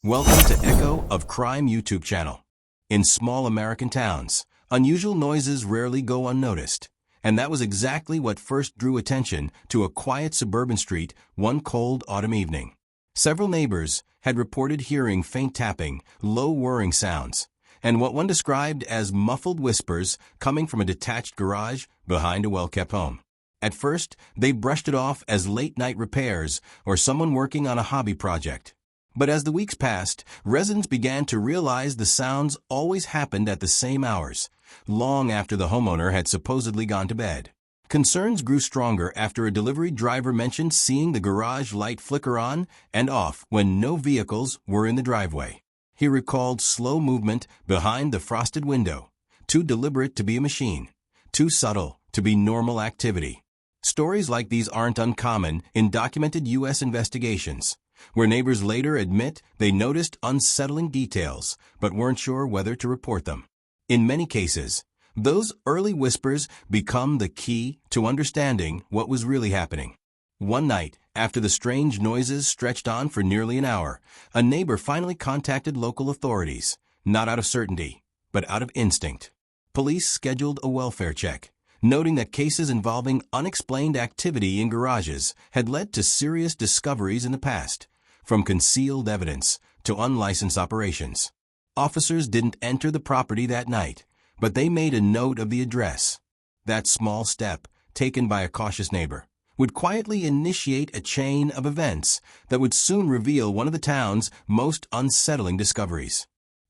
Welcome to Echo of Crime YouTube channel. In small American towns, unusual noises rarely go unnoticed. And that was exactly what first drew attention to a quiet suburban street one cold autumn evening. Several neighbors had reported hearing faint tapping, low whirring sounds, and what one described as muffled whispers coming from a detached garage behind a well-kept home. At first, they brushed it off as late-night repairs or someone working on a hobby project. But as the weeks passed, residents began to realize the sounds always happened at the same hours, long after the homeowner had supposedly gone to bed. Concerns grew stronger after a delivery driver mentioned seeing the garage light flicker on and off when no vehicles were in the driveway. He recalled slow movement behind the frosted window, too deliberate to be a machine, too subtle to be normal activity. Stories like these aren't uncommon in documented U.S. investigations, where neighbors later admit they noticed unsettling details but weren't sure whether to report them. In many cases, those early whispers become the key to understanding what was really happening. One night, after the strange noises stretched on for nearly an hour, a neighbor finally contacted local authorities, not out of certainty, but out of instinct. Police scheduled a welfare check, noting that cases involving unexplained activity in garages had led to serious discoveries in the past, from concealed evidence to unlicensed operations. Officers didn't enter the property that night, but they made a note of the address. That small step, taken by a cautious neighbor, would quietly initiate a chain of events that would soon reveal one of the town's most unsettling discoveries.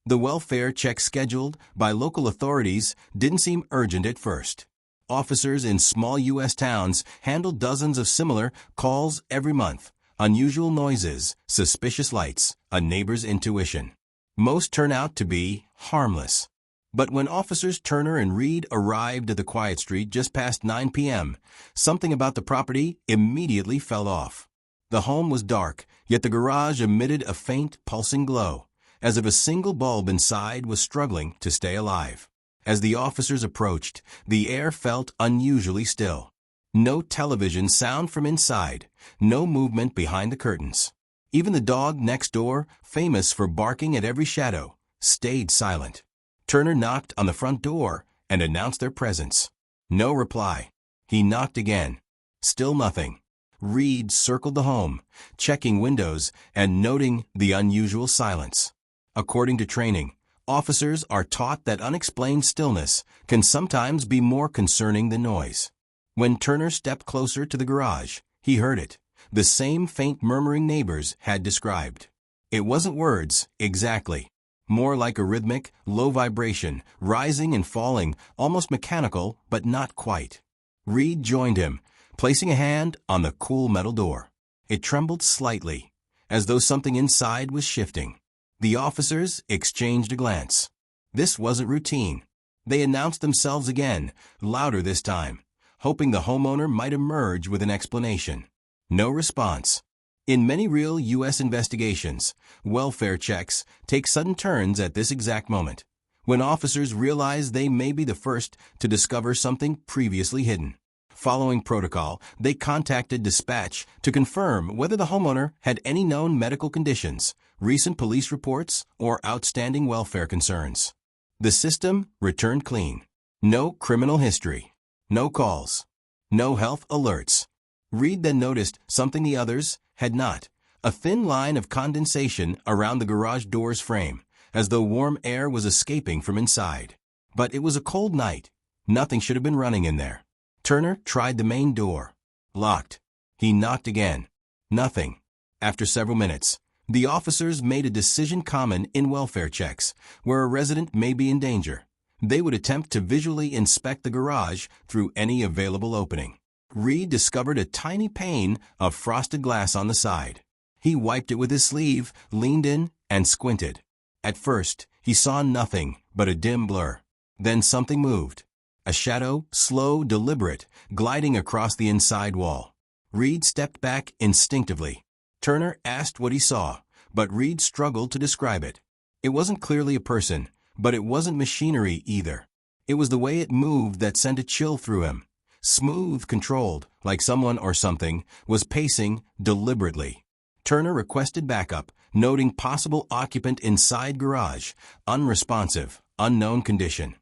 The welfare check scheduled by local authorities didn't seem urgent at first. Officers in small U.S. towns handled dozens of similar calls every month. Unusual noises, suspicious lights, a neighbor's intuition. Most turn out to be harmless. But when officers Turner and Reed arrived at the quiet street just past 9 p.m., something about the property immediately fell off. The home was dark, yet the garage emitted a faint, pulsing glow, as if a single bulb inside was struggling to stay alive. As the officers approached, the air felt unusually still. No television sound from inside, no movement behind the curtains. Even the dog next door, famous for barking at every shadow, stayed silent. Turner knocked on the front door and announced their presence. No reply. He knocked again. Still nothing. Reed circled the home, checking windows and noting the unusual silence. According to training, officers are taught that unexplained stillness can sometimes be more concerning than noise. When Turner stepped closer to the garage, he heard it, the same faint murmuring neighbors had described. It wasn't words, exactly. More like a rhythmic, low vibration, rising and falling, almost mechanical, but not quite. Reed joined him, placing a hand on the cool metal door. It trembled slightly, as though something inside was shifting. The officers exchanged a glance. This wasn't routine. They announced themselves again, louder this time, hoping the homeowner might emerge with an explanation. No response. In many real U.S. investigations, welfare checks take sudden turns at this exact moment, when officers realize they may be the first to discover something previously hidden. Following protocol, they contacted dispatch to confirm whether the homeowner had any known medical conditions, recent police reports, or outstanding welfare concerns. The system returned clean. No criminal history. No calls. No health alerts. Reed then noticed something the others had not. A thin line of condensation around the garage door's frame, as though warm air was escaping from inside. But it was a cold night. Nothing should have been running in there. Turner tried the main door. Locked. He knocked again. Nothing. After several minutes, the officers made a decision common in welfare checks, where a resident may be in danger. They would attempt to visually inspect the garage through any available opening. Reed discovered a tiny pane of frosted glass on the side. He wiped it with his sleeve, leaned in, and squinted. At first, he saw nothing but a dim blur. Then something moved. A shadow, slow, deliberate, gliding across the inside wall. Reed stepped back instinctively. Turner asked what he saw, but Reed struggled to describe it. It wasn't clearly a person, but it wasn't machinery either. It was the way it moved that sent a chill through him. Smooth, controlled, like someone or something was pacing deliberately. Turner requested backup, noting possible occupant inside garage, unresponsive, unknown condition.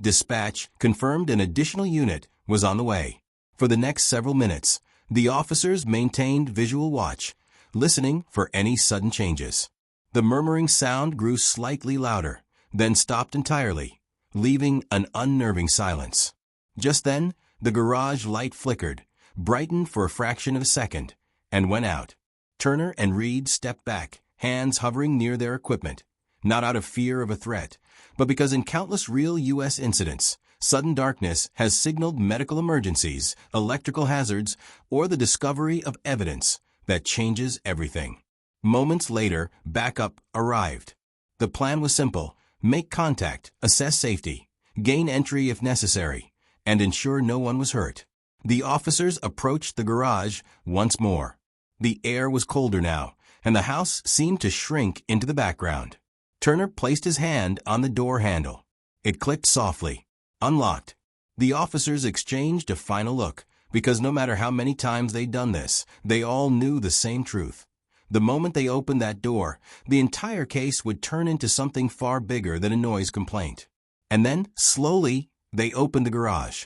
Dispatch confirmed an additional unit was on the way. For the next several minutes, the officers maintained visual watch, listening for any sudden changes. The murmuring sound grew slightly louder, then stopped entirely, leaving an unnerving silence. Just then, the garage light flickered, brightened for a fraction of a second, and went out. Turner and Reed stepped back, hands hovering near their equipment, not out of fear of a threat, but because in countless real U.S. incidents, sudden darkness has signaled medical emergencies, electrical hazards, or the discovery of evidence that changes everything. Moments later, backup arrived. The plan was simple: make contact, assess safety, gain entry if necessary, and ensure no one was hurt. The officers approached the garage once more. The air was colder now, and the house seemed to shrink into the background. Turner placed his hand on the door handle. It clicked softly, unlocked. The officers exchanged a final look, because no matter how many times they'd done this, they all knew the same truth. The moment they opened that door, the entire case would turn into something far bigger than a noise complaint. And then, slowly, they opened the garage.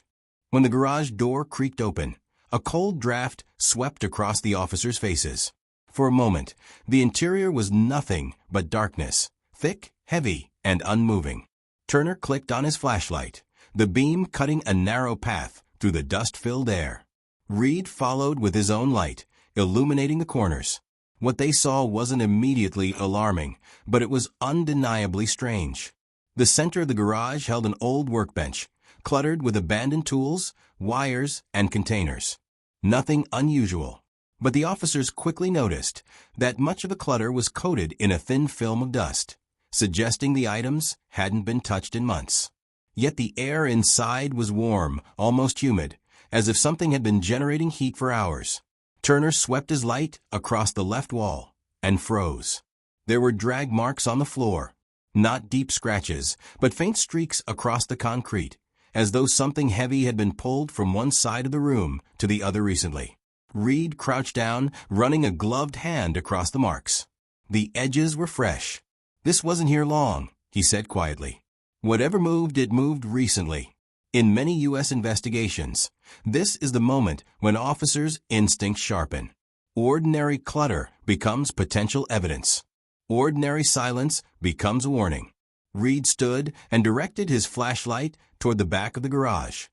When the garage door creaked open, a cold draft swept across the officers' faces. For a moment, the interior was nothing but darkness, thick, heavy, and unmoving. Turner clicked on his flashlight, the beam cutting a narrow path through the dust-filled air. Reed followed with his own light, illuminating the corners. What they saw wasn't immediately alarming, but it was undeniably strange. The center of the garage held an old workbench, cluttered with abandoned tools, wires, and containers. Nothing unusual. But the officers quickly noticed that much of the clutter was coated in a thin film of dust, suggesting the items hadn't been touched in months. Yet the air inside was warm, almost humid, as if something had been generating heat for hours. Turner swept his light across the left wall and froze. There were drag marks on the floor, not deep scratches, but faint streaks across the concrete, as though something heavy had been pulled from one side of the room to the other recently. Reed crouched down, running a gloved hand across the marks. The edges were fresh. "This wasn't here long," he said quietly. "Whatever moved, it moved recently." In many U.S. investigations, this is the moment when officers' instincts sharpen. Ordinary clutter becomes potential evidence. Ordinary silence becomes a warning. Reed stood and directed his flashlight toward the back of the garage.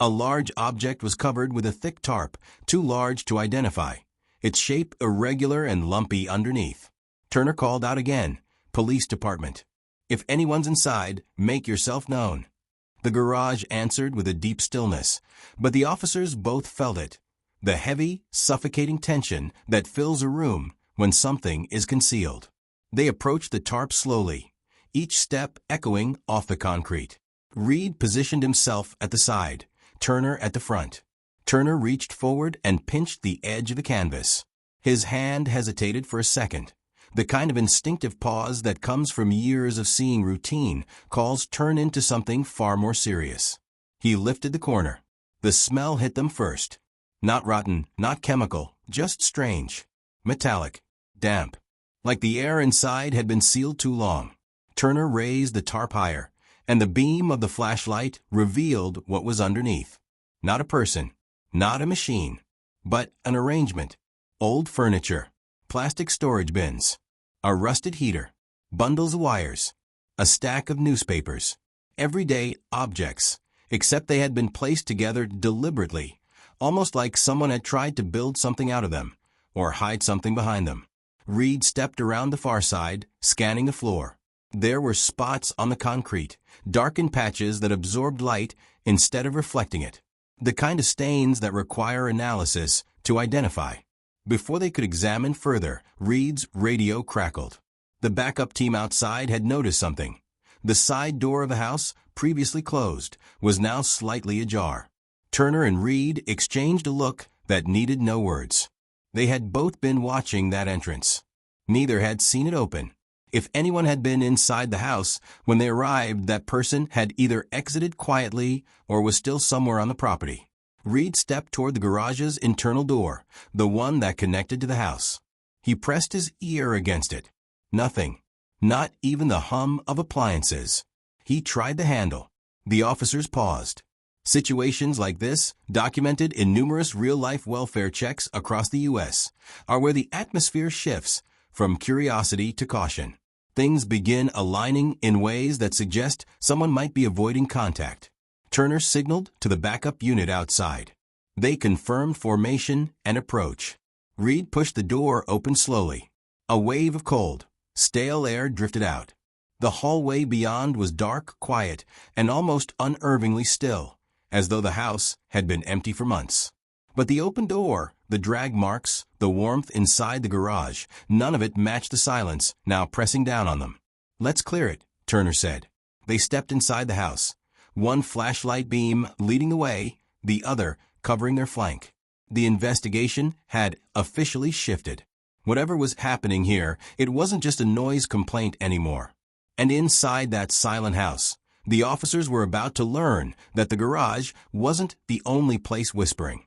A large object was covered with a thick tarp, too large to identify, its shape irregular and lumpy underneath. Turner called out again, "Police department. If anyone's inside, make yourself known." The garage answered with a deep stillness, but the officers both felt it, the heavy, suffocating tension that fills a room when something is concealed. They approached the tarp slowly, each step echoing off the concrete. Reed positioned himself at the side, Turner at the front. Turner reached forward and pinched the edge of the canvas. His hand hesitated for a second. The kind of instinctive pause that comes from years of seeing routine calls turn into something far more serious. He lifted the corner. The smell hit them first. Not rotten, not chemical, just strange. Metallic. Damp. Like the air inside had been sealed too long. Turner raised the tarp higher, and the beam of the flashlight revealed what was underneath. Not a person, not a machine, but an arrangement. Old furniture, plastic storage bins, a rusted heater, bundles of wires, a stack of newspapers. Everyday objects, except they had been placed together deliberately, almost like someone had tried to build something out of them, or hide something behind them. Reed stepped around the far side, scanning the floor. There were spots on the concrete, darkened patches that absorbed light instead of reflecting it. The kind of stains that require analysis to identify. Before they could examine further, Reed's radio crackled. The backup team outside had noticed something. The side door of the house, previously closed, was now slightly ajar. Turner and Reed exchanged a look that needed no words. They had both been watching that entrance. Neither had seen it open. If anyone had been inside the house when they arrived, that person had either exited quietly or was still somewhere on the property. Reed stepped toward the garage's internal door, the one that connected to the house. He pressed his ear against it. Nothing. Not even the hum of appliances. He tried the handle. The officers paused. Situations like this, documented in numerous real-life welfare checks across the U.S., are where the atmosphere shifts from curiosity to caution. Things begin aligning in ways that suggest someone might be avoiding contact. Turner signaled to the backup unit outside. They confirmed formation and approach. Reed pushed the door open slowly. A wave of cold, stale air drifted out. The hallway beyond was dark, quiet, and almost unnervingly still, as though the house had been empty for months. But the open door, the drag marks, the warmth inside the garage, none of it matched the silence now pressing down on them. "Let's clear it," Turner said. They stepped inside the house, one flashlight beam leading the way, the other covering their flank. The investigation had officially shifted. Whatever was happening here, it wasn't just a noise complaint anymore. And inside that silent house, the officers were about to learn that the garage wasn't the only place whispering.